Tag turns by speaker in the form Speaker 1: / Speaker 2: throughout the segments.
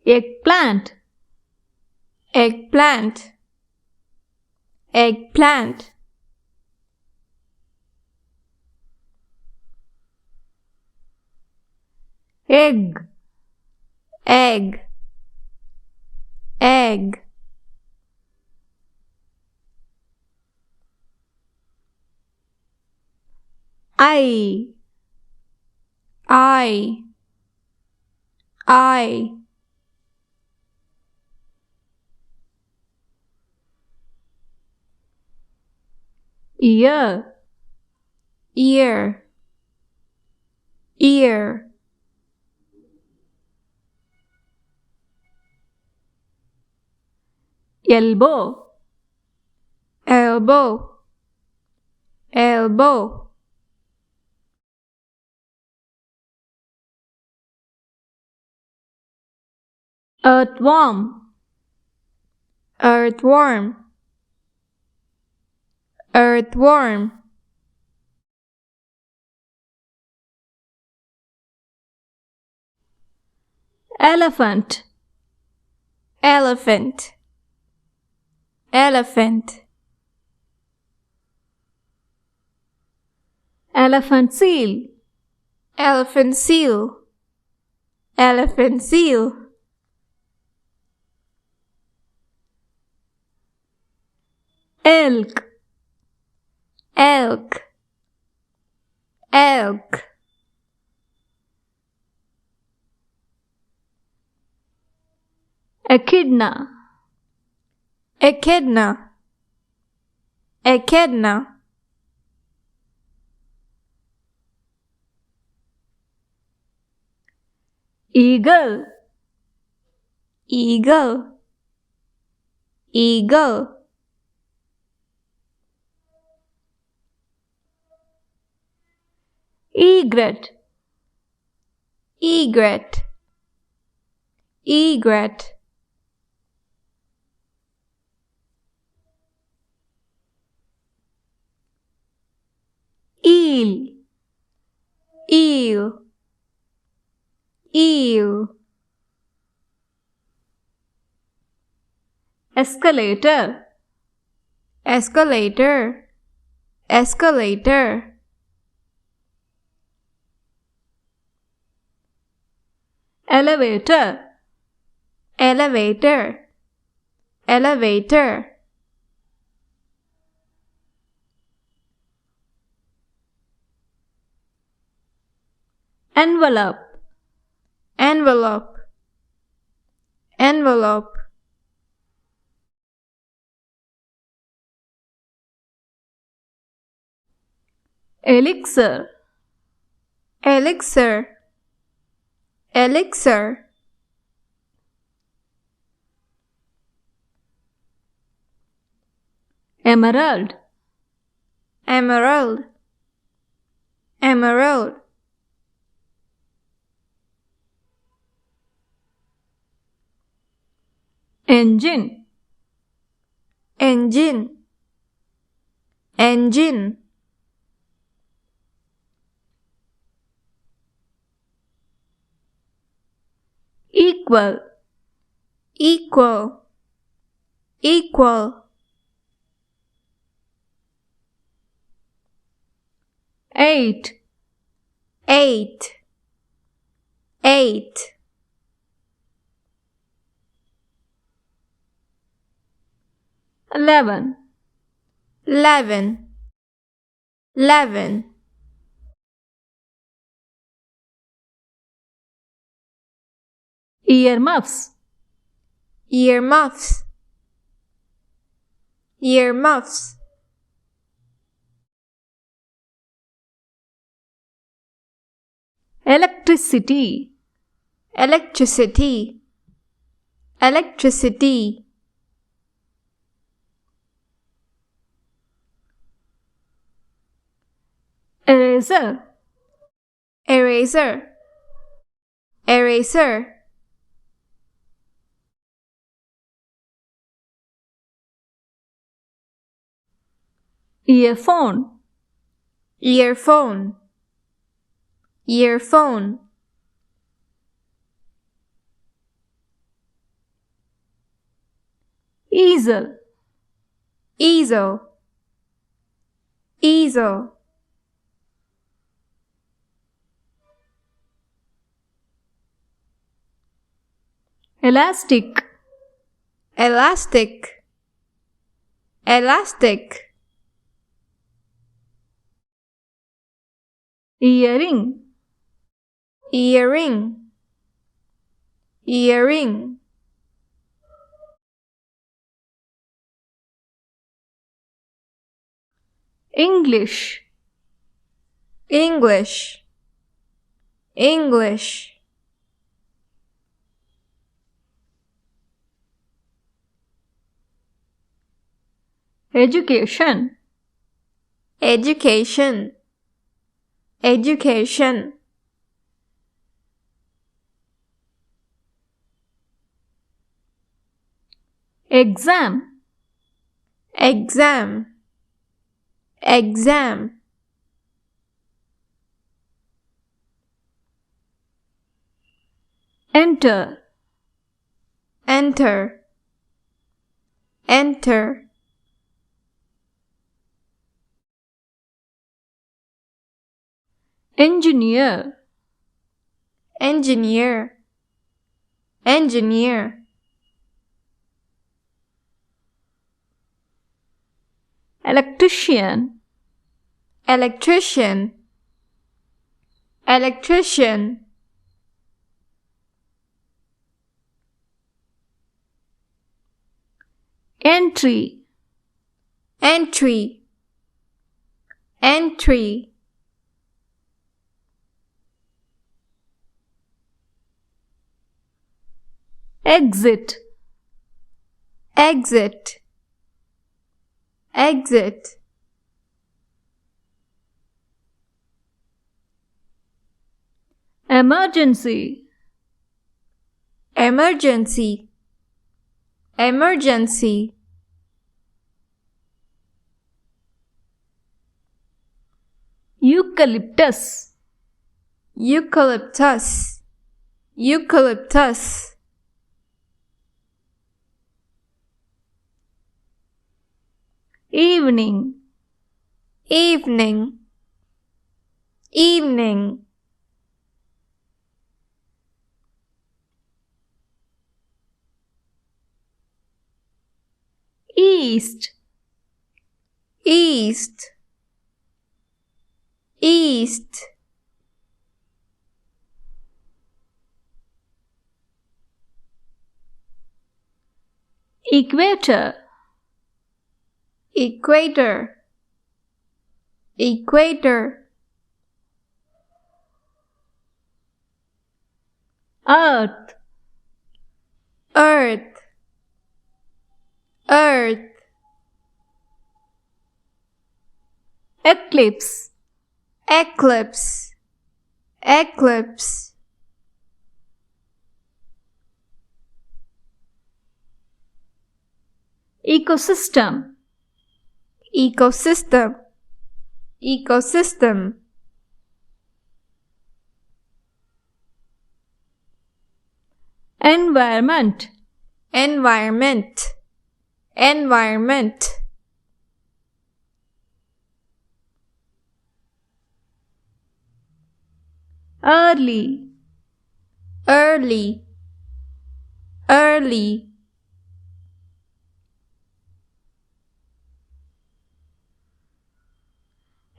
Speaker 1: eggplant,
Speaker 2: eggplant, eggplant.
Speaker 1: egg,
Speaker 2: Egg, egg.
Speaker 1: eye,
Speaker 2: Eye, eye.
Speaker 1: ear,
Speaker 2: Ear, ear.
Speaker 1: elbow,
Speaker 2: Elbow, elbow.
Speaker 1: earthworm,
Speaker 2: Earthworm, earthworm.
Speaker 1: elephant,
Speaker 2: Elephant, elephant.
Speaker 1: elephant seal,
Speaker 2: Elephant seal, elephant seal.
Speaker 1: elk,
Speaker 2: Elk, elk.
Speaker 1: echidna,
Speaker 2: Echidna, echidna.
Speaker 1: eagle,
Speaker 2: Eagle, eagle.
Speaker 1: egret,
Speaker 2: Egret, egret.
Speaker 1: eel,
Speaker 2: Eel, eel.
Speaker 1: escalator,
Speaker 2: Escalator, escalator.
Speaker 1: elevator,
Speaker 2: Elevator, elevator.
Speaker 1: envelope,
Speaker 2: Envelope, envelope.
Speaker 1: elixir,
Speaker 2: Elixir, elixir.
Speaker 1: emerald,
Speaker 2: Emerald, emerald.
Speaker 1: engine,
Speaker 2: Engine, engine.
Speaker 1: equal,
Speaker 2: Equal, equal.
Speaker 1: eight,
Speaker 2: Eight, eight.
Speaker 1: 11,
Speaker 2: 11, 11.
Speaker 1: earmuffs,
Speaker 2: Earmuffs, earmuffs.
Speaker 1: electricity,
Speaker 2: Electricity, electricity.
Speaker 1: eraser,
Speaker 2: Eraser, eraser.
Speaker 1: earphone,
Speaker 2: Earphone, earphone.
Speaker 1: easel,
Speaker 2: easel, easel,
Speaker 1: elastic,
Speaker 2: elastic, elastic,
Speaker 1: earring,
Speaker 2: earring, earring,
Speaker 1: English,
Speaker 2: English, English,
Speaker 1: education,
Speaker 2: education, education,
Speaker 1: exam,
Speaker 2: exam, exam,
Speaker 1: enter,
Speaker 2: enter, enter,
Speaker 1: engineer,
Speaker 2: engineer, engineer,
Speaker 1: electrician,
Speaker 2: electrician, electrician,
Speaker 1: entry,
Speaker 2: entry, entry,
Speaker 1: exit,
Speaker 2: exit, exit,
Speaker 1: emergency,
Speaker 2: emergency, emergency,
Speaker 1: eucalyptus,
Speaker 2: eucalyptus, eucalyptus,
Speaker 1: evening,
Speaker 2: evening, evening,
Speaker 1: east,
Speaker 2: east, east,
Speaker 1: equator,
Speaker 2: equator, equator,
Speaker 1: earth,
Speaker 2: earth, earth,
Speaker 1: eclipse,
Speaker 2: eclipse, eclipse,
Speaker 1: ecosystem,
Speaker 2: ecosystem, ecosystem,
Speaker 1: environment,
Speaker 2: environment, environment,
Speaker 1: early,
Speaker 2: early, early,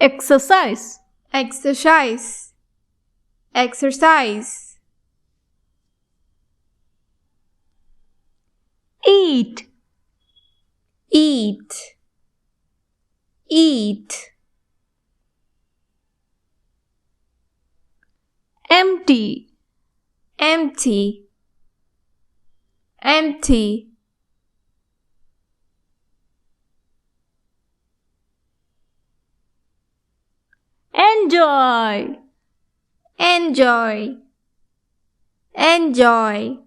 Speaker 1: exercise,
Speaker 2: exercise, exercise,
Speaker 1: eat,
Speaker 2: eat, eat,
Speaker 1: empty,
Speaker 2: empty, empty,
Speaker 1: enjoy,
Speaker 2: enjoy, enjoy,